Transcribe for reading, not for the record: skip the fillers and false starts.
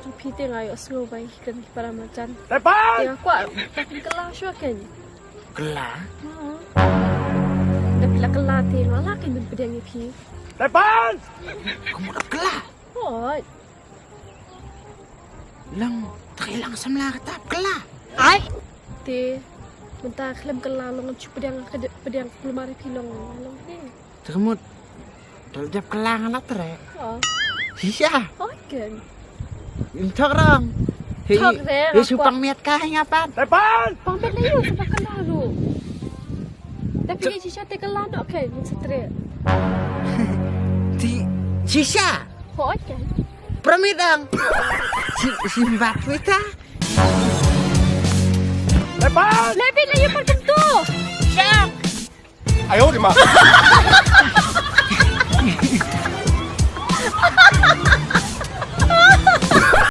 Pite ngayo ngobay kan para macan. Depan! Ya kuat tapi kelah syua kan. Kelah? Tapi lah kelah te malah kan ben pedang pi. Depan! Kamu udah kelah? Oh, Lang, takilang samla katap kelah. ai. Te mentah klem kelah long cu pedang pelumari pilong long ni. Kamu terjap kelah anak terek. Oh, Sisa, oh kan. intok rong. Tok reng, Hei aku- supang miat kah ngapan? Depan! Pamit na yun sa kelah lu. Tapi ni sisa te kelah nak kan setre. Di sisa. Oh kan. Pramidang. Simbat kita. Depan! Lebih na yun pagkam tu. 哎呦我的妈！